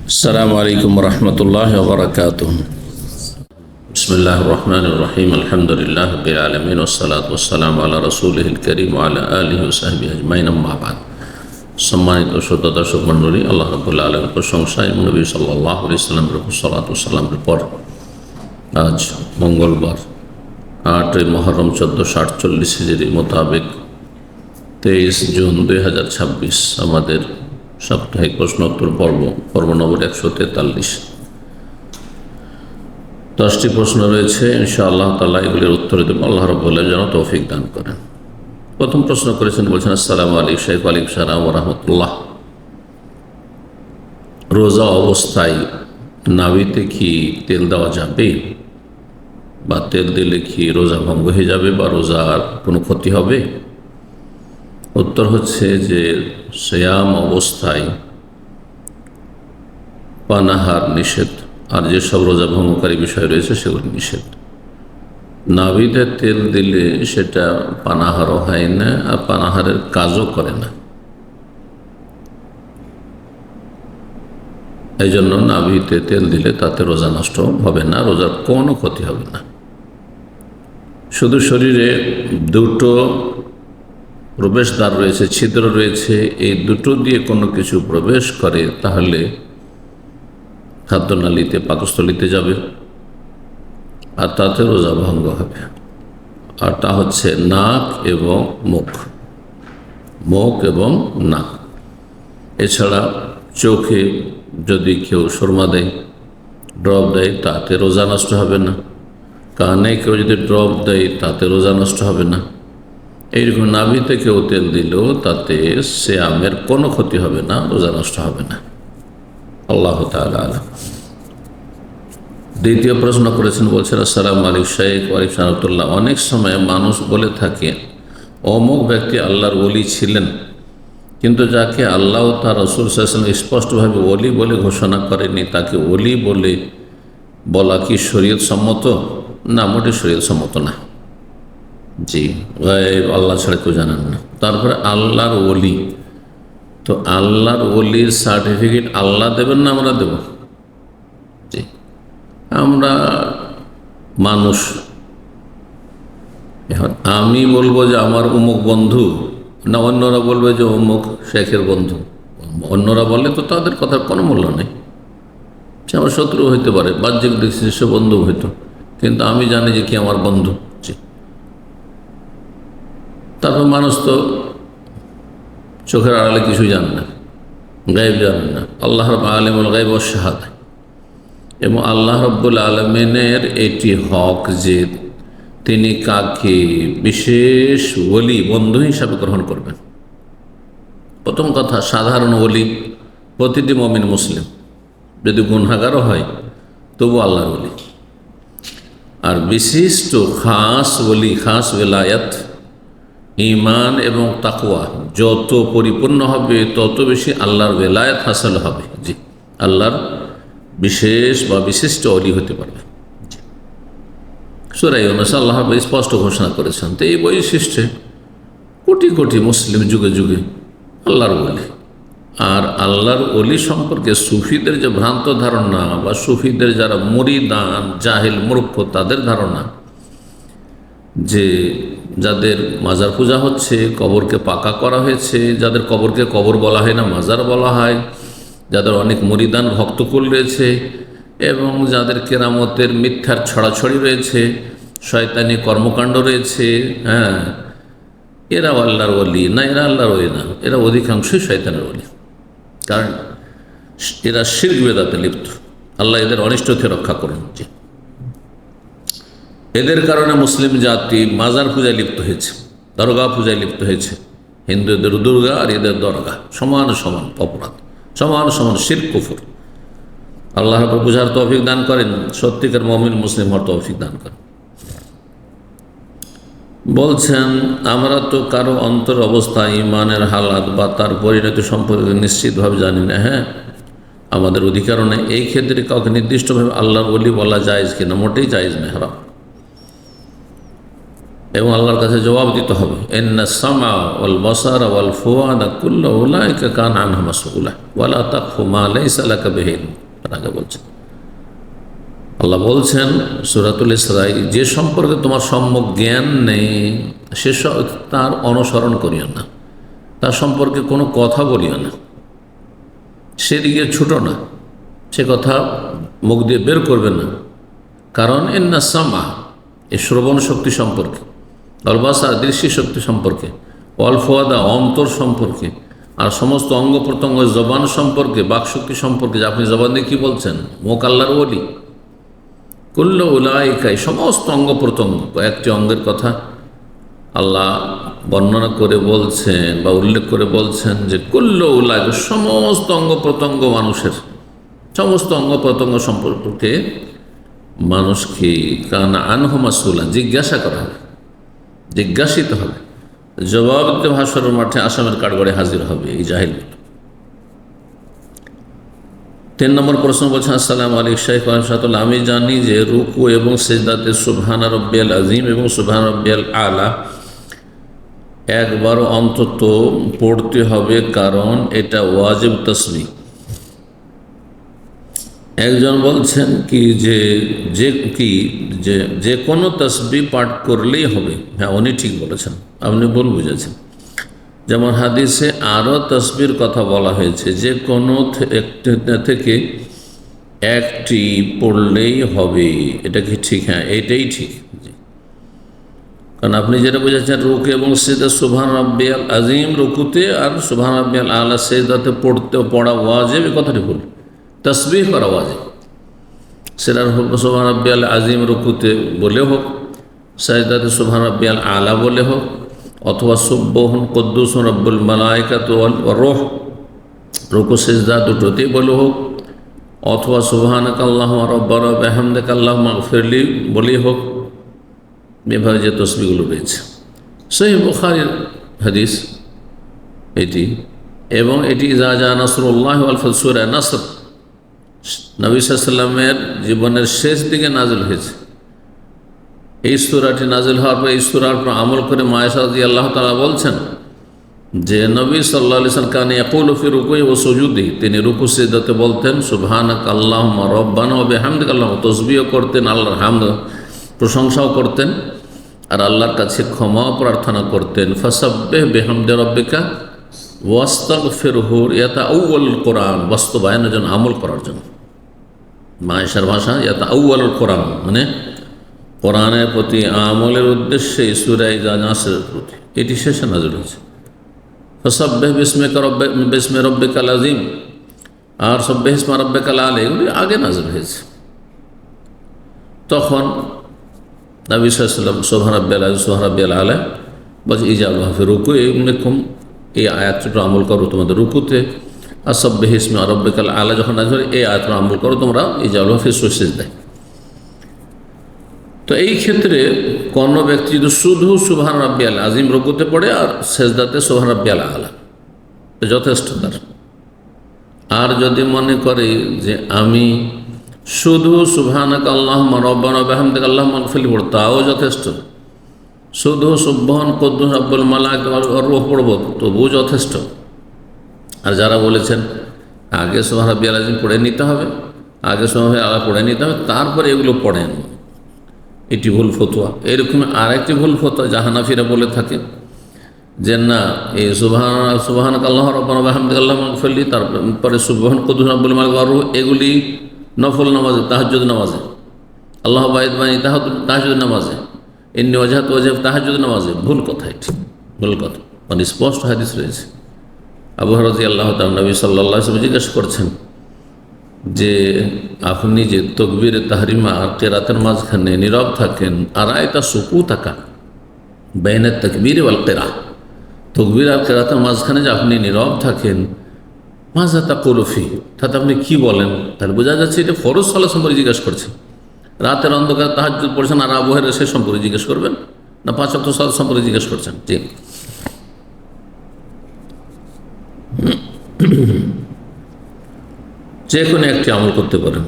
السلام عليكم ورحمة الله وبركاته. بسم الله الرحمن الرحيم. الحمد لله رب العالمين والصلاة والسلام على رسوله الكريم وعلى آله وصحبه أجمعين. أما بعد, সম্মানিত শ্রোতা দর্শক মণ্ডলী, আল্লাহ রাব্বুল আলামিনের প্রশংসা এবং নবী সাল্লাল্লাহু আলাইহি ওয়াসাল্লামের সালাতু ওয়াস সালামের পর আজ মঙ্গলবার 8 মুহররম 1448 হিজরি মোতাবেক 23 জুন 2026 আমাদের সাপ্তাহিক প্রশ্নোত্তর পর্ব নম্বর 143। 10টি প্রশ্ন রয়েছে, ইনশাআল্লাহ তাআলা এগুলির উত্তর দেব। আল্লাহ রাব্বুল আলামিন যেন তৌফিক দান করেন। প্রথম প্রশ্ন করেছেন, বলছেন আসসালামু আলাইকুম শেখ। ওয়ালাইকুম আসসালাম ওয়া রাহমাতুল্লাহ। রোজা অবস্থায় নাভিতে কি তেল দেওয়া যাবে, বা তেল দিলে কি রোজা ভঙ্গ হয়ে যাবে বা রোজার কোনো ক্ষতি হবে? উত্তর হচ্ছে যে সিয়াম অবস্থায় পানাহার নিষেধ, আর যেসব রোজা ভঙ্গকারী বিষয় রয়েছে সেগুলি নিষেধ। নাভিতে তেল দিলে সেটা পানাহারও হয় না আর পানাহারের কাজও করে না। এই জন্য নাভিতে তেল দিলে তাতে রোজা নষ্ট হবে না, রোজার কোনো ক্ষতি হবে না। শুধু শরীরে দুটো প্রবেশদ্বার রয়েছে, ছিদ্র রয়েছে, এই দুটো দিয়ে কোনো কিছু প্রবেশ করে তাহলে খাদ্যনালীতে পাকস্থলীতে যাবে আর তাতে রোজা ভঙ্গ হবে। আর তা হচ্ছে নাক এবং মুখ এবং নাক। এছাড়া চোখে যদি কেউ সুরমা দেয়, ড্রপ দেয়, তাতে রোজা নষ্ট হবে না। কানে কেউ যদি ড্রপ দেয় তাতে রোজা নষ্ট হবে না। এইরকম নাভিতে কেউ তেল দিলেও তাতে সিয়ামের কোনো ক্ষতি হবে না, রোজা নষ্ট হবে না। আল্লাহ তাআলা আলাম। দ্বিতীয় প্রশ্ন করেছেন, বলছেন আসসালামু আলাইকুম শেখ। ওয়ালাইকুম আসসালাম। অনেক সময় মানুষ বলে থাকে অমুক ব্যক্তি আল্লাহর ওলি ছিলেন, কিন্তু যাকে আল্লাহ ও তার রাসূল সাল্লাল্লাহু আলাইহি ওয়াসাল্লাম স্পষ্টভাবে ওলি বলে ঘোষণা করেনি, তাকে ওলি বলে বলা কি শরীয়ত সম্মত? না, মোটে শরীয়ত সম্মত না। জি, গায়েব আল্লাহ ছাড়া কেউ জানেন না। তারপরে আল্লাহর ওলি, তো আল্লাহর ওলির সার্টিফিকেট আল্লাহ দেবেন না আমরা দেব? জি, আমরা মানুষ। এখন আমি বলবো যে আমার অমুক বন্ধু, না অন্যরা বলবে যে অমুক শেখের বন্ধু। অন্যরা বলে তো তাদের কথার কোনো মূল্য নেই। সে আমার শত্রু হইতে পারে, বাহ্যিক দেখছি সে বন্ধু হইতো, কিন্তু আমি জানি যে কি আমার বন্ধু। জি, তারপর মানুষ তো চোখের আড়ালে কিছুই জানে না, গায়েব জানে না। আল্লাহ আলিমুল গায়ব ওয়াশ শাহাদা, এবং আল্লাহ রাব্বুল আলামিনের এটি হক যে তিনি কাকে বিশেষ ওলি বন্ধু হিসাবে গ্রহণ করবেন। প্রথম কথা, সাধারণ ওলি প্রতিটি মুমিন মুসলিম, যদি গুনাহগারও হয় তবু আল্লাহর ওলি। আর বিশিষ্ট খাস ওলি, খাস ওলায়াত, ঈমান এবং তাকওয়া যত পরিপূর্ণ হবে তত বেশি আল্লাহর ওলায়াত হাসিল হবে। জি, আল্লাহর বিশেষ বা বিশিষ্ট ওলি হতে পারবে। সূরা ইউনূস আল্লাহ স্পষ্ট ঘোষণা করেছেন। তো এই বৈশিষ্ট্যে কোটি কোটি মুসলিম যুগে যুগে আল্লাহর ওলি। আর আল্লাহর ওলি সম্পর্কে সুফিদের যে ভ্রান্ত ধারণা, বা সুফিদের যারা মুরিদান জাহিল মূর্খ তাদের ধারণা, যে যাদের মাজার পূজা হচ্ছে, কবরকে পাকা করা হয়েছে, যাদের কবরকে কবর বলা হয় না মাজার বলা হয়, যাদের অনেক মুরিদান ভক্তকুল রয়েছে, এবং যাদের কেরামতের মিথ্যার ছড়াছড়ি রয়েছে, শয়তানি কর্মকাণ্ড রয়েছে, হ্যাঁ, এরাও আল্লাহর ওলি না। এরা আল্লাহর ওলি না, এরা অধিকাংশই শয়তানের ওলি। কারণ এরা শিরক বিদআতে লিপ্ত। আল্লাহ এদের অনিষ্ট থেকে রক্ষা করুন। জি, এদের কারণে মুসলিম জাতি মাজার পূজায় লিপ্ত হয়েছে, দরগা পূজায় লিপ্ত হয়েছে। হিন্দুদের দুর্গা আর এদের দরগা সমান সমান অপরাধ, সমান সমান শিরক কুফর। আল্লাহ বুঝার তৌফিক দান করেন, সত্যিকার মুমিন মুসলিম হওয়ার তৌফিক দান করেন। বলছেন আমরা তো কারো অন্তর অবস্থা, ইমানের হালাত বা তার পরিণতি সম্পর্কে নিশ্চিতভাবে জানি না। হ্যাঁ, আমাদের অধিকারও নেই। এই ক্ষেত্রে কাউকে নির্দিষ্টভাবে আল্লাহর ওলি বলা জায়েজ কিনা? মোটেই জায়েজ নেই, হারাম। এবং আল্লাহর কাছে জবাব দিতে হবে। ইন্না সামা ওয়াল বাসারা ওয়াল ফুআদা কুল্লু উলাইকা কানা আনহু মাসউলা ওয়ালা তাকফু মা লাইসা লাকা বিহি ইলম। আগে বলছেন, আল্লাহ বলছেন সূরাতুল ইসরায়, যে সম্পর্কে তোমার সম্যক জ্ঞান নেই সে তার অনুসরণ করিও না, তার সম্পর্কে কোনো কথা বলিও না, সেদিকে ছুটো না, সে কথা মুখ দিয়ে বের করবে না। কারণ ইন্না সামা, এই শ্রবণ শক্তি সম্পর্কে, ওয়াল বাসার দৃষ্টি শক্তি সম্পর্কে, ওয়াল ফুআদা অন্তর সম্পর্কে, আর সমস্ত অঙ্গ প্রত্যঙ্গ জবান সম্পর্কে, বাকশক্তি সম্পর্কে, যে আপনি জবান দিয়ে কী বলছেন, মুখ আল্লাহর ওলি, কুল্লু উলাইকাই সমস্ত অঙ্গ প্রত্যঙ্গ, কয়েকটি অঙ্গের কথা আল্লাহ বর্ণনা করে বলছেন বা উল্লেখ করে বলছেন যে কুল্লু উলাইকা সমস্ত অঙ্গ প্রত্যঙ্গ মানুষের, সমস্ত অঙ্গ প্রত্যঙ্গ সম্পর্কে মানুষকে কানা আনহু মাসউলা জিজ্ঞাসা করা হবে, জিজ্ঞাসিত হবে, জবাব দিতে হাশরের মাঠে আসামের কাঠগড়ে হাজির হবে এই জাহিলগুলো। 3 নম্বর প্রশ্ন বলছেন, আসসালামু আলাইকুম শাইখ ওয়ারাহমাতুল্লাহ, আমি জানি যে রুকু এবং সিজদাতে সুবহানা রাব্বিয়াল আযীম এবং সুবহানা রাব্বিয়াল আলা একবার অন্তত পড়তে হবে, কারণ এটা ওয়াজিব তাসবিহ। একজন বলছেন কি যে কোনো তসবিহ পাঠ করলেই হবে। হ্যাঁ, উনি ঠিক বলেছেন, আপনি ভুল বুঝেছেন। যেমন হাদিসে আরও তসবির কথা বলা হয়েছে, যে কোনো থেকে একটি পড়লেই হবে। এটা কি ঠিক? হ্যাঁ, এটাই ঠিক। কারণ আপনি যেটা বুঝেছেন রুকু এবং সিজদা সুবহান রাব্বিয়াল আযীম রুকুতে আর সুবহান রাব্বিয়াল আলা সিজদাতে পড়া ওয়াজিব, এই কথাটি ভুল। তসবিহ করা ওয়াজিব, সেটা সুবহান রাব্বিয়াল আযীম রুকুতে বলে হোক, সিজদাতে সুবহান রাব্বিয়াল আলা বলে হোক, অথবা সুবহান কুদ্দুসুন রব্বুল মালাইকাতু ওয়াল রূহ রুকু সিজদা দুটোতেই বলে হোক, অথবা সুবহানাকা আল্লাহুম্মা রাব্বানা ওয়া বিহামদিকা আল্লাহুম্মা ইগফিরলি বলেই হোক। এভাবে যে তসবিহগুলো রয়েছে, সহিহ বুখারীর হাদিস এটি, এবং এটি ইযা জা নাসরুল্লাহি ওয়াল ফাতহু সূরা নাসর নবী সাল্লাল্লাহু আলাইহি ওয়াসাল্লামের জীবনের শেষ দিকে নাজিল হয়েছে। এই সূরাটি নাজিল হওয়ার পর এই সূরার উপর আমল করে মা আয়েশা রাদিয়াল্লাহু তাআলা বলছেন যে নবী সাল্লাল্লাহু আলাইহি ওয়াসাল্লাম কানা ইয়াকুলু ফি রুকুই ওয়া সুজুদি, তিনি রুকু সিজদাতে বলতেন সুবহানাকা আল্লাহুম্মা রাব্বানা ওয়া বিহামদিকা আল্লাহুম্মা, তাসবিহ করতেন, আল্লাহর হামদ প্রশংসাও করতেন, আর আল্লাহর কাছে ক্ষমা প্রার্থনা করতেন। ফাসাব্বিহ বিহামদি রাব্বিকা ওয়াস্তাগফিরহু, ইয়াতাআউয়ালুল কোরআন, বাস্তবায়নের জন্য, আমল করার জন্য। মায়েশার ভাষা ইয়াতাআউয়ালুল কোরআন, মানে কোরআনের প্রতি আমলের উদ্দেশ্যে সূরা নাসরের প্রতি এটি শেষে নাযিল হয়েছে। ফাসাব্বিহ বিসমি রাব্বিকাল আযীম আর সাব্বিহ ইসমা রাব্বিকাল আলা, এগুলি আগে নাযিল হয়েছে। তখন নবী সাল্লাল্লাহু আলাইহি ওয়াসাল্লাম সুবহান রাব্বিয়াল আযীম সুবহান রাব্বিয়াল আলা বলছে ইজআলহু ফি রুকুইকুম, এই আয়াতটা আমল করো তোমাদের রুকুতে, আর সাব্বিহ ইসমা রাব্বিকাল আলা যখন নাযিল এই আয়াতটা আমল করো তোমরা ইজআলহু ফি সিজদাহ। তো এই ক্ষেত্রে কোনো ব্যক্তি যদি শুধু সুবহান রাব্বিয়াল আযীম রুকুতে পড়ে আর সিজদাতে সুবহান রাব্বিয়াল আলা, যথেষ্ট তার। আর যদি মনে করে যে আমি শুধু সুবহানাকা আল্লাহুম্মা রাব্বানা ওয়া বিহামদিকা আল্লাহুম্মা ইগফিরলি পড়ব, তাও যথেষ্ট। শুধু সুবহান কুদ্দুস রব্বুল মালাইকা ওয়ার রূহ পড়ব, তবুও যথেষ্ট। আর যারা বলেছেন আগে সুবহান রাব্বিয়াল আযীম পড়ে নিতে হবে, আগে সুবহান রাব্বিয়াল আলা পড়ে নিতে হবে, তারপরে এগুলো পড়েন, এটি ভুল ফতোয়া। এরকম আরেকটি ভুল ফতোয়া জাহানাফিরা বলে থাকে যে না, এই সুবহানাকা আল্লাহুম্মা রাব্বানা ওয়া বিহামদিকা আল্লাহুম্মা ইগফিরলি, তারপরে সুবহান কুদ্দুস রব্বুল মালাইকা ওয়ার রূহ, এগুলি নফল নামাজে, তাহাজ্জুদ নামাজে, আল্লাহ বাইদ বানি তাহাজ্জুদ নামাজে, ইন্নী ওয়াজহাতু ওয়াজহি তাহাজ্জুদ নামাজে। ভুল কথা, এটি ভুল কথা। মানে স্পষ্ট হাদিস রয়েছে। আবু হুরায়রা রাদিয়াল্লাহু তাআলা নবী সাল্লাল্লাহু আলাইহি ওয়াসাল্লাম জিজ্ঞাসা করছেন যে আপনি যে তাকবীরে তাহরিমা আর কিরাতের মাঝখানে নীরব থাকেন, আর আয়াতা সুকুতাকা বাইনা তাকবীর ওয়াল কিরাত, তাকবীর আর কিরাতের মাঝখানে যে আপনি নীরব থাকেন, মাযা তাকুলু ফি, তাতে আপনি কী বলেন? তাহলে বোঝা যাচ্ছে এটা ফরজ সালাত সম্পর্কে জিজ্ঞেস করছেন। রাতের অন্ধকার তাহাজ্জুদ পড়ছেন আর আবু হুরায়রা সে সম্পর্কে জিজ্ঞেস করবেন, না 5 ওয়াক্ত সালাত সম্পর্কে জিজ্ঞেস করছেন? জি, যে কোনো একটি আমল করতে পারেন,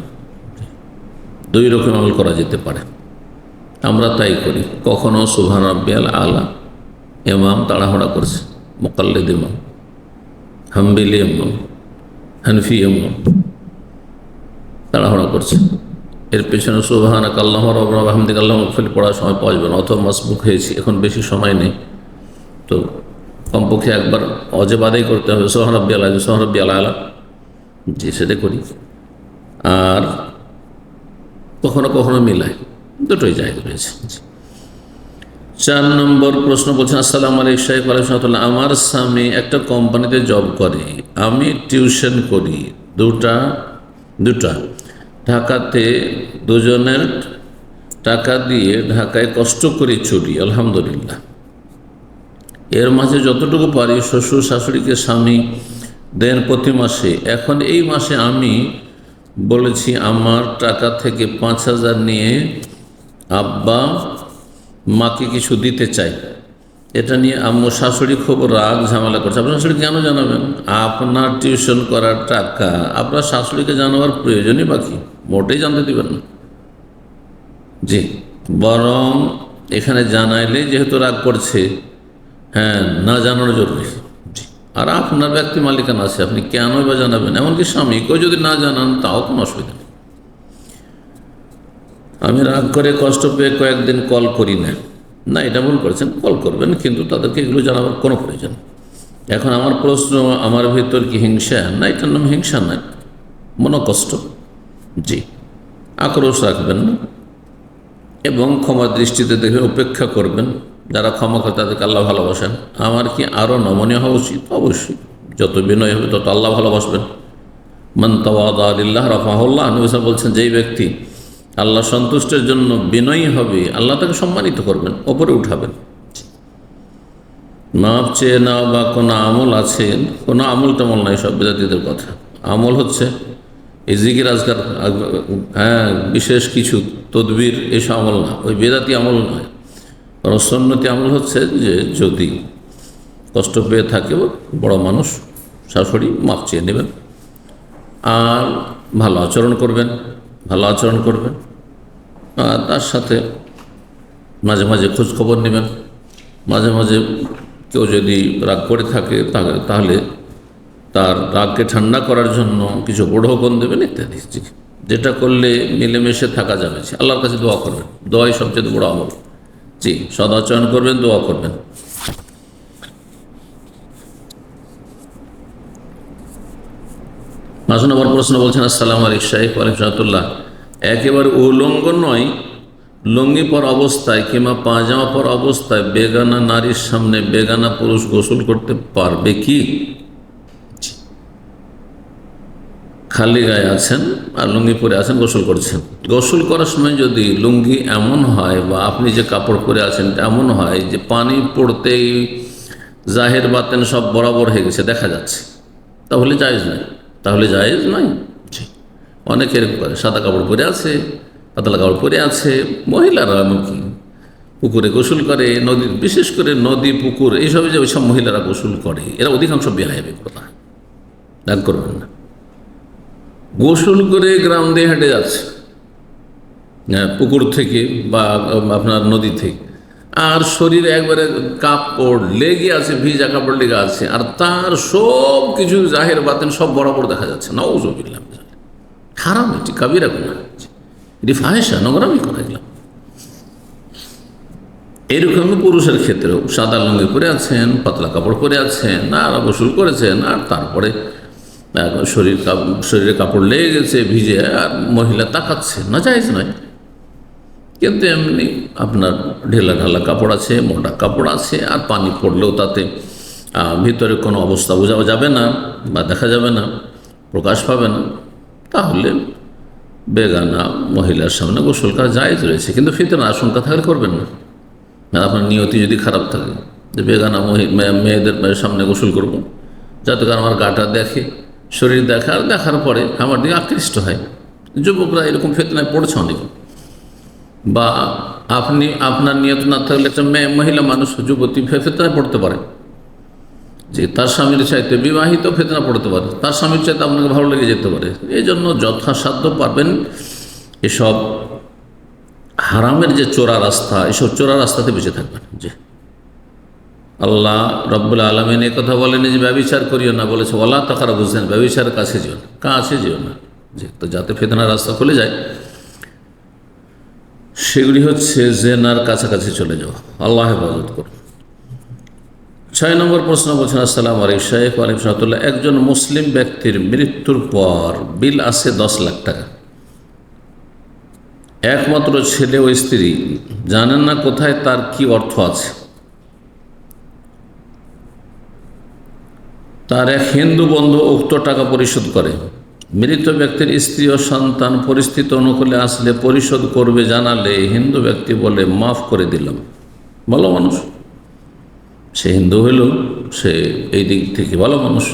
2 রকম আমল করা যেতে পারে। আমরা তাই করি। কখনো সুবহান রাব্বিয়াল আলা, ইমাম তাড়াহুড়া করছে, মুকাল্লিদ ইমাম, হাম্বলি ইমাম, হানফি ইমাম তাড়াহুড়া করছে, এর পেছনে সুবহানাক আল্লাহুম্মা রাব্বানা ওয়া বিহামদিকা আল্লাহুম্মা ইগফিরলি পড়ার সময় পাওয়া যাবে না, অথবা মাসবুক হয়েছি, এখন বেশি সময় নেই, তো কমপক্ষে একবার অজেব আদায় করতে হবে, সুবহান রাব্বিয়াল আযীম, সুবহান রাব্বিয়াল আলা, জি সেটা করি। আর কখনো কখনো মিলাই, দুটোই জায়েজ রয়েছে। 4 নম্বর প্রশ্ন বলছেন, আসসালামু আলাইকুম শাইখ ওয়া আলাইকুম আসসালাম। আমার স্বামী একটা কোম্পানিতে জব করে, আমি টিউশন করি, দুটা ঢাকাতে, দুজনের টাকা দিয়ে ঢাকায় কষ্ট করে চলি, আলহামদুলিল্লাহ। এর মাঝে যতটুকু পারি শ্বশুর শাশুড়িকে স্বামী দেন প্রতি মাসে। এখন এই মাসে আমি বলেছি আমার টাকা থেকে 5,000 নিয়ে আব্বা মাকে কিছু দিতে চাই। এটা নিয়ে আম্মু শাশুড়ি খুব রাগ ঝামেলা করছে। আপনার শাশুড়ি কেন জানাবেন? আপনার টিউশন করার টাকা আপনার শাশুড়িকে জানাবার প্রয়োজনই বাকি, মোটেই জানতে দিবেন না। জি, বরং এখানে জানাইলে যেহেতু রাগ করছে, হ্যাঁ, না জানানো জরুরি। জি, আর আপনার ব্যক্তি মালিকানা আছে, আপনি কেন বা জানাবেন? এমনকি স্বামীকেও যদি না জানান তাও কোনো অসুবিধা নেই। আমি রাগ করে কষ্ট পেয়ে কয়েকদিন কল করি না, না এটা ভুল করেছেন, কল করবেন, কিন্তু তাদেরকে এগুলো জানাবার কোনো প্রয়োজন। এখন আমার প্রশ্ন, আমার ভিতর কি হিংসা? না, এটার নাম হিংসা নয়, মনোকষ্ট। জি, আক্রোশ রাখবেন না এবং ক্ষমার দৃষ্টিতে দেখে উপেক্ষা করবেন। যারা ক্ষমা করে তাদেরকে আল্লাহ ভালোবাসেন। আমার কি আরও নমনীয় হওয়া উচিত? অবশ্যই, যত বিনয় হবে তত আল্লাহ ভালোবাসবেন। মান তাওয়াদা লিল্লাহ রাফাহুল্লাহ, নবী সাল্লাল্লাহু আলাইহি ওয়াসাল্লাম বলছেন, যেই ব্যক্তি আল্লাহ সন্তুষ্টের জন্য বিনয়ী হবে, আল্লাহ তাকে সম্মানিত করবেন, ওপরে উঠাবেন। মাপ চেয়ে নাও বা কোনো আমল আছে, কোনো আমল টামল নাই, সব বেদাতীদের কথা। আমল হচ্ছে এই জিকির আজকার, হ্যাঁ, বিশেষ কিছু তদবির, এসব আমল না, ওই বেদাতি আমল নয়। কারণ সুন্নতি আমল হচ্ছে যে যদি কষ্ট পেয়ে থাকে বড় মানুষ শাশুড়ি, মাপ চেয়ে নেবেন আর ভালো আচরণ করবেন, আর তার সাথে মাঝে মাঝে খোঁজখবর নেবেন। মাঝে মাঝে কেউ যদি রাগ করে থাকে তাহলে তার রাগকে ঠান্ডা করার জন্য কিছু প্রলোভন দেবেন ইত্যাদি। যেটা করলে মিলেমিশে থাকা যাবে। আল্লাহর কাছে দোয়া করবেন, দোয়াই সবচেয়ে বড় আমল। জি, সদাচরণ করবেন, দোয়া করবেন। আসুন, আমার প্রশ্ন বলছেন, আসসালামু আলাইকুম শাইখ ওয়া আলাইকুম রাহমাতুল্লাহ। একেবারে উলঙ্গ নয়, লুঙ্গি পর অবস্থায় কিংবা পাজামা পর অবস্থায় বেগানা নারীর সামনে বেগানা পুরুষ গোসল করতে পারবে কি? খালি গায়ে আছেন আর লুঙ্গি পরে আছেন, গোসল করছেন। গোসল করার সময় যদি লুঙ্গি এমন হয় বা আপনি যে কাপড় পরে আছেন এমন হয় যে পানি পড়তেই জাহের বাতেন সব বরাবর হয়ে গেছে, দেখা যাচ্ছে, তাহলে জায়েজ নয়। অনেকে এরকম করে, সাদা কাপড় পরে আছে, পাতলা কাপড় পরে আছে, মহিলারা এমনকি পুকুরে গোসল করে, নদী, বিশেষ করে নদী পুকুর এইসবে যে ওইসব মহিলারা গোসল করে, এরা অধিকাংশ বেহায়াবি কথা, রাগ করবেন না। গোসল করে গ্রাম দিয়ে হেঁটে যাচ্ছে, পুকুর থেকে বা আপনার নদী থেকে, আর শরীরে একবারে কাপড় লেগে আছে, ভিজা কাপড় লেগে আছে, আর তার সব কিছু জাহের বাতেন সব বরাবর দেখা যাচ্ছে। নাউযুবিল্লাহ, হারাম, এটি কাবিরা গুনাহ, এটি ফাহিশা, নোংরামি করা গেলাম। এরকম পুরুষের ক্ষেত্রেও সাদা লুঙ্গি পরে আছেন, পাতলা কাপড় পরে আছেন, আর গোসল করেছেন, আর তারপরে শরীরে কাপড় লেগে গেছে ভিজে, আর মহিলা তাকাচ্ছে, না জায়েজ নয়। কিন্তু এমনি আপনার ঢেলা ঢালা কাপড় আছে, মোটা কাপড় আছে, আর পানি পড়লেও তাতে ভিতরে কোনো অবস্থা বোঝা যাবে না বা দেখা যাবে না, প্রকাশ পাবে না, তাহলে বেগানা মহিলার সামনে গোসল করা জায়েজ রয়েছে। কিন্তু ফিতনার আশঙ্কা থাকলে করবেন না। আপনার নিয়তি যদি খারাপ থাকে যে বেগানা মেয়েদের সামনে গোসল করব, যাতে করে আমার গাটা দেখে, শরীর দেখে, আর দেখার পরে আমার দিকে আকৃষ্ট হয়। যুবকরা এরকম ফিতনায় পড়ছে অনেক। বা আপনি আপনার নিয়ত না থাকলে একটা মহিলা মানুষ, যুবতী ফিতনায় পড়তে পারে, যে তার স্বামীর চাইতে, বিবাহিত ফিতনা পড়তে পারে, তার স্বামীর চাইতে আপনাকে ভালো লেগে যেতে পারে। এই জন্য যথাসাধ্য পারবেন এসব হারামের যে চোরা রাস্তা, এসব চোরা রাস্তাতে বেঁচে থাকবেন। যে আল্লাহ রব্বুল আলমিন এ কথা বলেনি যে ব্যভিচার করিও না, বলেছে ওয়ালা তাকরাবু যিনা, ব্যভিচারের কাছে যেও না, কাছে যেও না। যে তো যাতে ফিতনার রাস্তা খুলে যায়, সেগুলি হচ্ছে জেনার কাছাকাছি চলে যাওয়া। আল্লাহ হেফাজত করুন। 6 নম্বর প্রশ্ন বলছেন, আসসালামু আলাইকুম শাইখ। ওয়ালাইকুম সালাম। একজন মুসলিম ব্যক্তির মৃত্যুর পর বিল আছে 10 লাখ টাকা, একমাত্র ছেলে ও স্ত্রী জানেন না কোথায় তার কি অর্থ আছে। তার এক হিন্দু বন্ধু উক্ত টাকা পরিশোধ করে। মৃত ব্যক্তির স্ত্রী ও সন্তান পরিস্থিতি অনুকূলে আসলে পরিশোধ করবে জানালে হিন্দু ব্যক্তি বলে মাফ করে দিলাম। ভালো মানুষ, সে হিন্দু হইল, সে এই দিক থেকে ভালো মানুষ।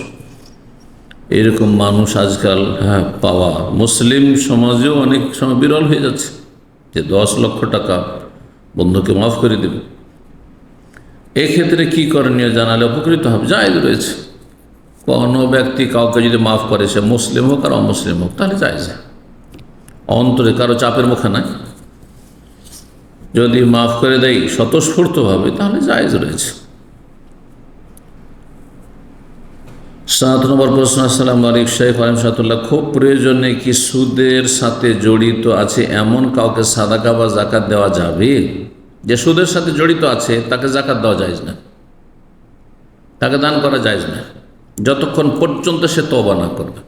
এরকম মানুষ আজকাল পাওয়া মুসলিম সমাজেও অনেক সময় বিরল হয়ে যাচ্ছে, যে 10 লক্ষ টাকা বন্ধুকে মাফ করে দেবে। এক্ষেত্রে কি করণীয় জানালে উপকৃত হবে? জায়েজ রয়েছে। কোনো ব্যক্তি কাউকে যদি মাফ করে, সে মুসলিম হোক আর অমুসলিম হোক, তাহলে জায়েজ। অন্তরে কারো চাপের মুখে নাই, যদি মাফ করে দেয় স্বতঃস্ফূর্তভাবে, তাহলে জায়েজ রয়েছে। 7 নম্বর প্রশ্ন, আসসালামু আলাইকুম শাইখ ওয়ারাহমাতুল্লাহ। খুব প্রয়োজনে কি সুদের সাথে জড়িত আছে এমন কাউকে সাদাকা বা জাকাত দেওয়া যাবে? যে সুদের সাথে জড়িত আছে তাকে জাকাত দেওয়া জায়েজ না, তাকে দান করা জায়েজ না, যতক্ষণ পর্যন্ত সে তওবা না করবে।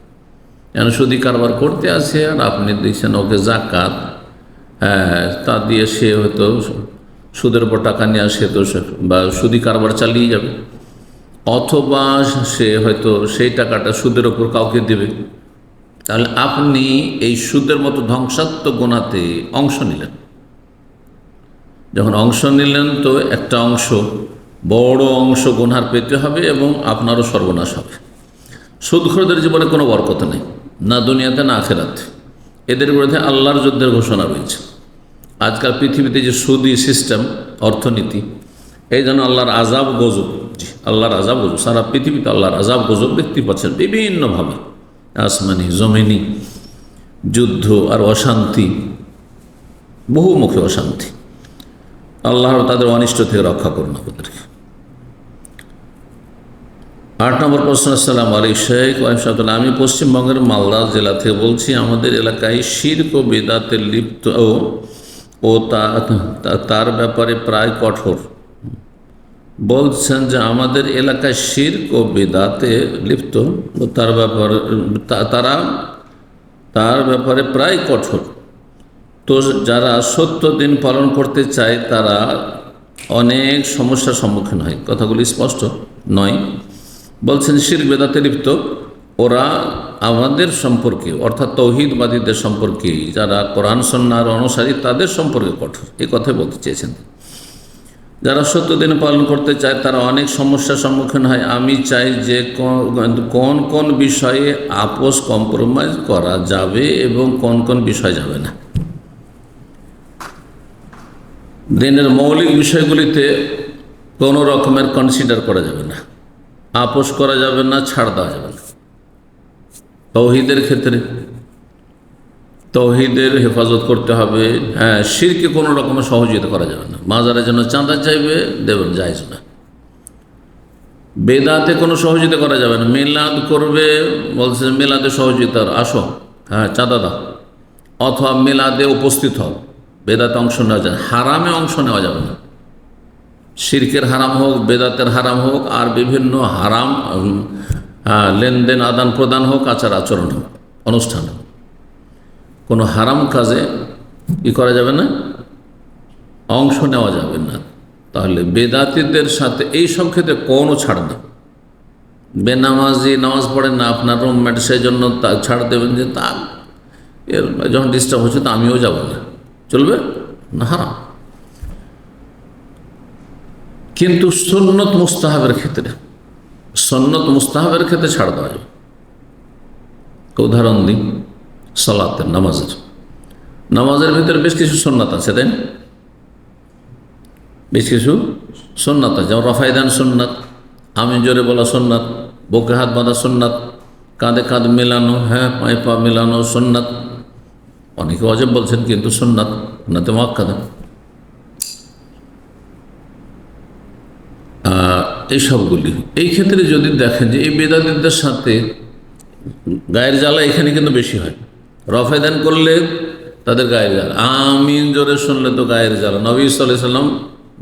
যেন সুদি কারবার করতে আছে আর আপনি দিচ্ছেন ওকে জাকাত, তা দিয়ে সে হয়তো সুদের উপর টাকা নিয়ে আসে, তো বা সুদি কারবার চালিয়ে যাবে, অথবা সে হয়তো সেই টাকাটা সুদের ওপর কাউকে দেবে। তাহলে আপনি এই সুদের মতো ধ্বংসাত্মক গুনাহতে অংশ নিলেন। যখন অংশ নিলেন, তো একটা অংশ, বড় অংশ গুনার পেতে হবে এবং আপনারও সর্বনাশ হবে। সুদখোরদের জীবনে কোনো বরকত নেই, না দুনিয়াতে না আখিরাতে। এদের বিরুদ্ধে আল্লাহর যুদ্ধের ঘোষণা রয়েছে। আজকাল পৃথিবীতে যে সুদি সিস্টেম, অর্থনীতি, এই জন্য আল্লাহর আযাব গজব, আল্লাহর আযাব গজব, সারা পৃথিবীতে আল্লাহর আযাব গজব দেখতে পাচ্ছেন বিভিন্নভাবে, আসমানি জমিনি, যুদ্ধ আর অশান্তি, বহুমুখী অশান্তি। আল্লাহ তাদের অনিষ্ট থেকে রক্ষা করুন আমাদেরকে। 8 নম্বর প্রশ্ন, আসসালামু আলাইকুম শাইখ ওয়ারাহমাতুল্লাহ। আমি পশ্চিমবঙ্গের মালদা জেলা থেকে বলছি। আমাদের এলাকায় শিরক ও বিদআতে লিপ্ত ও তার ব্যাপারে প্রায় কঠোর। বলছেন যে আমাদের এলাকায় শিরক ও বিদআতে লিপ্ত ও তার ব্যাপারে প্রায় কঠোর। তো যারা 70 দিন পালন করতে চায় তারা অনেক সমস্যার সম্মুখীন হয়। কথাগুলি স্পষ্ট নয়। বলছেন শিরক বেদাতে লিপ্ত ওরা আমাদের সম্পর্কে, অর্থাৎ তৌহিদবাদীদের সম্পর্কে, যারা কোরআন সুন্নাহর অনুসারী, তাদের সম্পর্কে কঠোর, এই কথাই বলতে চেয়েছেন। যারা 70 দিন পালন করতে চায় তারা অনেক সমস্যার সম্মুখীন হয়। আমি চাই যে কোন কোন বিষয়ে আপোষ কম্প্রোমাইজ করা যাবে এবং কোন কোন বিষয় যাবে না। দিনের মৌলিক বিষয়গুলিতে কোনো রকমের কনসিডার করা যাবে না, আপোষ করা যাবে না, ছাড় দেওয়া যাবে না। তৌহিদের ক্ষেত্রে তৌহিদের হেফাজত করতে হবে। শিরকে কোনো রকমের সহযোগিতা করা যাবে না। মাজারে যেন চাঁদা চাইবে, দেবেন, জায়েজ না। বেদাতে কোনো সহযোগিতা করা যাবে না। মিলাদ করবে, বলছে মিলাদে সহযোগিতা, আসো, চাঁদা দাও, অথবা মিলাদে উপস্থিত হও, বেদাতে অংশ নেওয়া যায়। হারামে অংশ নেওয়া যাবে না। শিরকের হারাম হোক, বেদাতের হারাম হোক, আর বিভিন্ন হারাম লেনদেন আদান প্রদান হোক, আচার আচরণ হোক, অনুষ্ঠান হোক, কোনো হারাম কাজে কি করা যাবে না, অংশ নেওয়া যাবে না। তাহলে বেদাতিদের সাথে এই সব ক্ষেত্রে কোনো ছাড় নেই। বেনামাজি, নামাজ পড়েন না আপনার রুমমেট, সেই জন্য তা ছাড় দেবেন যে তা এর যখন ডিস্টার্ব হচ্ছে তো আমিও যাব না, চলবে না, হারাম। কিন্তু সুন্নত মুস্তাহাবের ক্ষেত্রে, সুন্নত মুস্তাহাবের ক্ষেত্রে ছাড় দেওয়া যাবে। উদাহরণ দিই, সালাতের, নামাজের ভিতরে বেশ কিছু সুন্নাত আছে, তাই না? বেশ কিছু সুন্নাত আছে, যেমন রফায়দান সুন্নাত, আমিন জোরে বলা সুন্নাত, বুকে হাত বাঁধা সুন্নাত, কাঁধে কাঁধ মেলানো, পায়ে পা মেলানো সুন্নাত, অনেকে ওয়াজিব বলছেন, কিন্তু সুন্নাত, সুন্নাতে মুআক্কাদা। এই সবগুলি এই ক্ষেত্রে যদি দেখেন যে এই বেদাতিদের সাথে গায়ের জ্বালা এখানে কিন্তু বেশি হয়। রফেদান করলে তাদের গায়ের জ্বালা, আমিন জোরে শুনলে তো গায়ের জ্বালা। নবী সাল্লাল্লাহু আলাইহি ওয়াসাল্লাম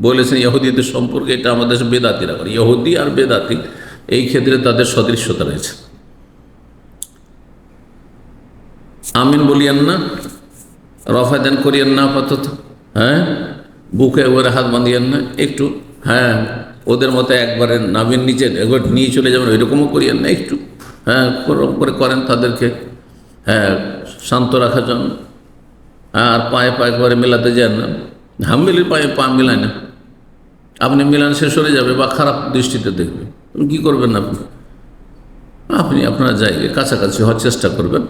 বলেছেন ইহুদিদের সম্পর্কে, এটা আমাদের বেদাতিরা করে। ইহুদি আর বেদাতি এই ক্ষেত্রে তাদের সদৃশ্যতা রয়েছে। আমিন বলিয়েন না, রফেদান করিয়েন না আপাতত, হ্যাঁ, বুকে ওরে হাত বাঁধিয়েন না একটু, হ্যাঁ, ওদের মতো একবারে নাভির নিচে একবার নিয়ে চলে যাবেন ওইরকমও করিয়েন না, একটু, হ্যাঁ, করে করেন তাদেরকে, হ্যাঁ, শান্ত রাখার জন্য। আর পায়ে পায়ে একবারে মেলাতে যান না, হাম্মিলির পায়ে পা মেলায় না, আপনি মিলান শেষ হয়ে যাবে বা খারাপ দৃষ্টিতে দেখবে, কী করবেন আপনি? আপনি আপনার জায়গায় কাছাকাছি হওয়ার চেষ্টা করবেন।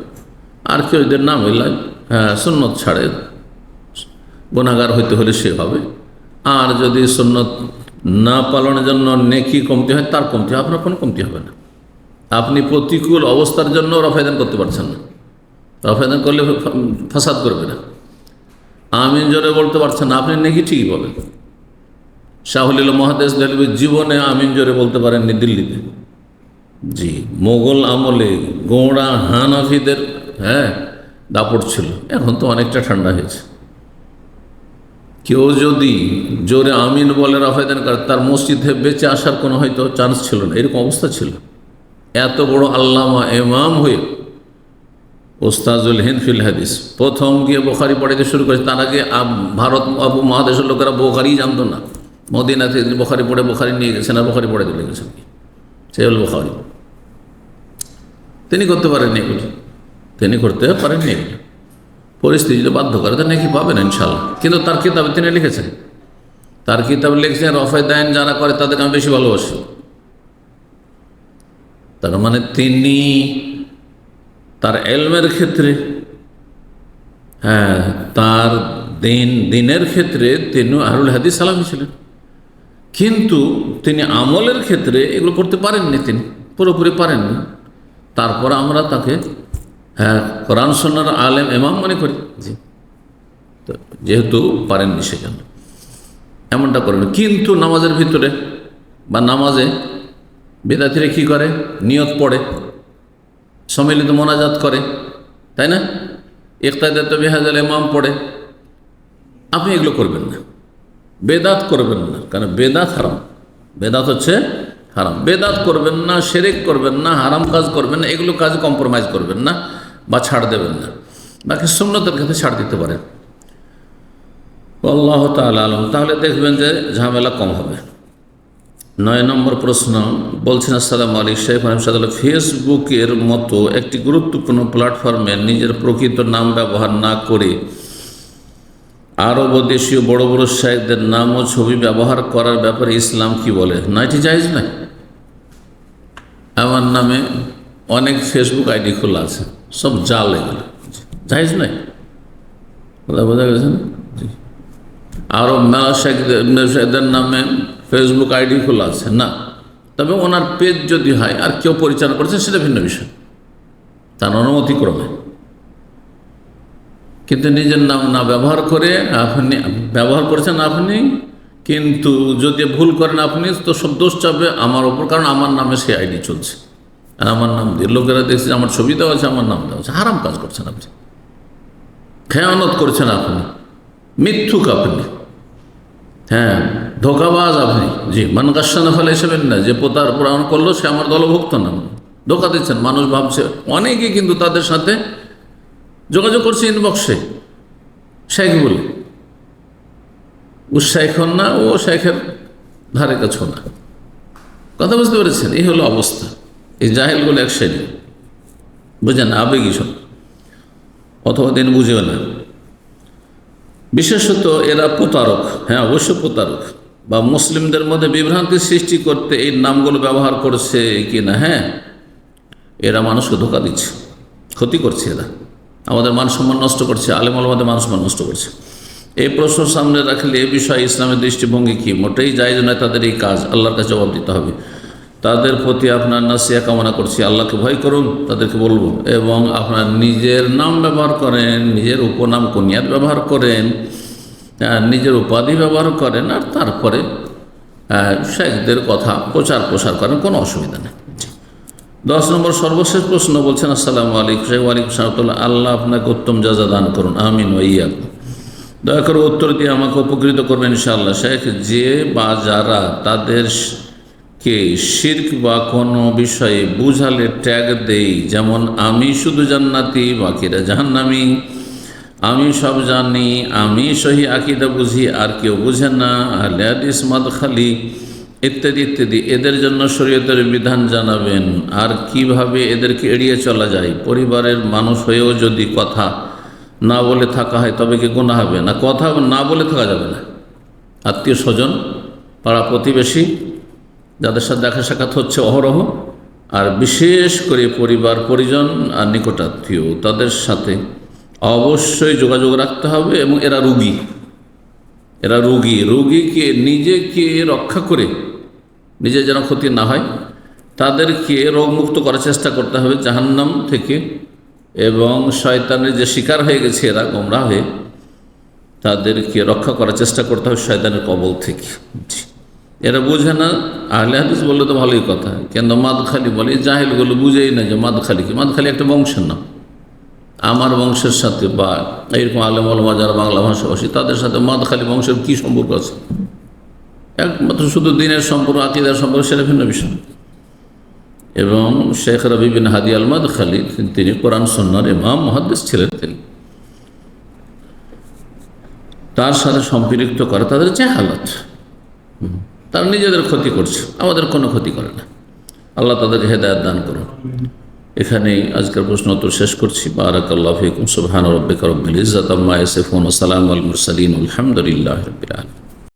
আর কেউ এদের না মেলায়, হ্যাঁ, সুন্নত ছাড়ে, গুনাহগার হইতে হলে সে হবে। আর যদি সুন্নত না পালনের জন্য নেকি কমতি হয়, তার কমতি হয়, আপনার কোনো কমতি হবে না। আপনি প্রতিকূল অবস্থার জন্য রফায়দান করতে পারছেন না, রফায়দান করলে ফাসাদ করবে না। আমিন জোরে বলতে পারছেন না, আপনি নেকি ঠিকই পাবেন। শাহুল মহাদেশ দেহলভী জীবনে আমিন জোরে বলতে পারেননি দিল্লিতে। জি, মোগল আমলে গোঁড়া হানাফিদের, হ্যাঁ, দাপট ছিল, এখন তো অনেকটা ঠান্ডা হয়েছে। কেউ যদি জোরে আমিন বলে রফায়দান করে, তার মসজিদে বেঁচে আসার কোনো হয়তো চান্স ছিল না, এরকম অবস্থা ছিল। এত বড় আল্লামা ইমাম হয়ে ওস্তাজুল হিন্দ ফিল হাদিস, প্রথম গিয়ে বুখারী পড়াইতে শুরু করেছে। তার আগে ভারত মহাদেশের লোকেরা বুখারী জানতো না। মদিনাতে বুখারী পড়ে বুখারী নিয়ে গেছেন আর বুখারী পড়ে দিলে গেছেন, সে হল বুখারী। তিনি করতে পারেননি এগুলি, তিনি করতে পারেননি এগুলি। পরিস্থিতি যদি বাধ্য করে, তো নাকি পাবেন ইনশাল্লাহ। কিন্তু তার কিতাবে তিনি লিখেছেন, তার কিতাবে লিখেছেন রফায়দান যারা করে তাদেরকে আমি বেশি ভালোবাসি। তার মানে তিনি তার এলমের ক্ষেত্রে, হ্যাঁ, তার দিনের ক্ষেত্রে তিনি আহলুল হাদিস সালাফি ছিলেন, কিন্তু তিনি আমলের ক্ষেত্রে এগুলো করতে পারেননি, তিনি পুরোপুরি পারেননি। তারপর আমরা তাকে, হ্যাঁ, কোরআন সুন্নাহর আলেম ইমাম মনে করি। জি, তো যেহেতু পারেননি সেজন্য এমনটা করেন। কিন্তু নামাজের ভিতরে বা নামাজে বেদাতিরা কী করে? নিয়ত পড়ে, সম্মিলিত মোনাজাত করে, তাই না? ইক্তাদাত বিহাজাল ইমাম পড়ে। আপনি এগুলো করবেন না, বেদাত করবেন না, কারণ বেদাত হারাম। বেদাত হচ্ছে হারাম। বেদাত করবেন না, শিরক করবেন না, হারাম কাজ করবেন না, এগুলো কাজে কম্প্রোমাইজ করবেন না বা ছাড় দেবেন না। বাকি সুন্নতের ক্ষেত্রে ছাড় দিতে পারেন। আল্লাহ তাআলা আলম। তাহলে দেখবেন যে ঝামেলা কম হবে। 9 নম্বর প্রশ্ন বলছেন, আসসালামু আলাইকুম শেখ সাহেব, ফেসবুকের মতো একটি গুরুত্বপূর্ণ প্ল্যাটফর্মে নিজের প্রকৃত নাম ব্যবহার না করে আরব ও দেশীয় বড় বড় শায়েখদের নাম ও ছবি ব্যবহার করার ব্যাপারে ইসলাম কি বলে? না, এটি জায়েজ নয়। আমার নামে অনেক ফেসবুক আইডি খোলা আছে, সব জাল, এগুলো জায়েজ নয়। বোঝা গেছে না? আরব মেলা শায়েখদের নামে ফেসবুক আইডি খোলা আছে না, তবে ওনার পেজ যদি হয় আর কেউ পরিচালনা করছে সেটা ভিন্ন বিষয়, তার অনুমতিক্রমে। কিন্তু নিজের নাম না ব্যবহার করে আপনি ব্যবহার করেছেন আপনি, কিন্তু যদি ভুল করেন আপনি, তো সব দোষ চাপবে আমার ওপর, কারণ আমার নামে সে আইডি চলছে। আর আমার নাম দিয়ে লোকেরা দেখছে আমার ছবি দেওয়া আছে, আমার নাম দেওয়া আছে। হারাম কাজ করছেন আপনি, খেয়ানত করছেন আপনি, মিথ্যুক আপনি, হ্যাঁ, ধোকাবাজ আপনি। জি, মান গাশশানা ফালাইসা না, যে পোতার পুরাণ করলো সে আমার দলভুক্ত না। ধোকা দিচ্ছেন। মানুষ ভাবছে, অনেকে কিন্তু তাদের সাথে যোগাযোগ করছে ইনবক্সে, শেখ বলে। ও শেখ হন না, ও শেখের ধারে কাছেও না। কথা বুঝতে পেরেছেন? এই হলো অবস্থা। এই জাহেলগুলো এক শ্রেণী, বুঝেন, আবেগী সব, অথবা দিন বুঝেও না। বিশেষত এরা প্রতারক, হ্যাঁ, অবশ্য প্রতারক, বা মুসলিমদের মধ্যে বিভ্রান্তি সৃষ্টি করতে এই নামগুলো ব্যবহার করছে কি না, হ্যাঁ, এরা মানুষকে ধোকা দিচ্ছে, ক্ষতি করছে, এরা আমাদের মান সম্মান নষ্ট করছে, আলেম ওলামাদের মান সম্মান নষ্ট করছে। এই প্রশ্ন সামনে রাখলে এই বিষয়ে ইসলামের দৃষ্টিভঙ্গি কি? মোটেই জায়েজ নয় তাদের এই কাজ, আল্লাহর কাছে জবাব দিতে হবে। তাদের প্রতি আপনার নাসিহা কামনা করছি, আল্লাহকে ভয় করুন, তাদেরকে বলবো। এবং আপনার নিজের নাম ব্যবহার করেন, নিজের উপনাম কুনিয়াত ব্যবহার করেন, নিজের উপাধি ব্যবহার করেন, আর তারপরে শেখদের কথা প্রসার করেন, কোনো অসুবিধা নেই। 10 নম্বর সর্বশেষ প্রশ্ন বলছেন, আসসালামু আলাইকুম শেখ। ওয়ালাইকুম সালাম। আল্লাহ আপনাকে উত্তম জাযা দান করুন, আমিন ওয়াইয়াকুম। দয়া করে উত্তর দিয়ে আমাকে উপকৃত করবেন ইনশাআল্লাহ। শেখ, যে বা যারা তাদেরকে শিরক বা কোনো বিষয়ে বুঝালে ট্যাগ দেই, যেমন আমি শুধু জান্নাতি বাকিরা জাহান্নামী, আমি সব জানি, আমি সহি আকীদা বুঝি আর কেউ বুঝে না, আহলে হাদিস মাদখালি ইত্যাদি ইত্যাদি, এদের জন্য শরীয়তের বিধান জানাবেন আর কিভাবে এদেরকে এড়িয়ে চলা যায়। পরিবারের মানুষ হয়েও যদি কথা না বলে থাকা হয় তবে কি গুনাহ হবে? না, কথা না বলে থাকা যাবে না। আত্মীয় স্বজন, পাড়া প্রতিবেশী, যাদের সাথে দেখা সাক্ষাৎ হচ্ছে অহরহ, আর বিশেষ করে পরিবার পরিজন আর নিকটাত্মীয়, তাদের সাথে অবশ্যই যোগাযোগ রাখতে হবে। এবং এরা রোগীকে নিজেকে রক্ষা করে নিজে যেন ক্ষতি না হয়, তাদেরকে রোগমুক্ত করার চেষ্টা করতে হবে জাহান্নাম থেকে। এবং শয়তানের যে শিকার হয়ে গেছে এরা গোমরাহ হয়ে, তাদেরকে রক্ষা করার চেষ্টা করতে হবে শয়তানের কবল থেকে। এরা বোঝে না, আহলে হাদিস বললে তো ভালোই কথা, কিন্তু মাদখালি বলে, জাহেলগুলো বুঝেই না যে মাদখালি কি। মাদখালি একটা বংশের নাম। আমার বংশের সাথে বা এরকম আলেম ওলামা যারা বাংলা ভাষাভাষী, তাদের সাথে মাদখালি বংশের কী সম্পর্ক আছে? একমাত্র শুধু দিনের সম্পর্ক, আকীদার সম্পর্ক, সেটা ভিন্ন বিষয়। এবং শেখ রবি বিন হাদি আল মাদখালি, তিনি কোরআন সুন্নাহর ইমাম মুহাদ্দিস ছিলেন। তিনি তার সাথে সম্পৃক্ত করে তাদের জাহালাত, তারা নিজেদের ক্ষতি করছে, আমাদের কোনো ক্ষতি করে না। আল্লাহ তাদেরকে হেদায়েত দান করুন। এখানেই আজকের প্রশ্ন উত্তর শেষ করছি। বারাকাল্লাহু ফীকুম। সুবহান রাব্বিকা রাব্বিল ইজ্জাতি আম্মা ইয়াসিফুন ওয়া সালামুন আলাল মুরসালিন, আলহামদুলিল্লাহি রাব্বিল আলামিন।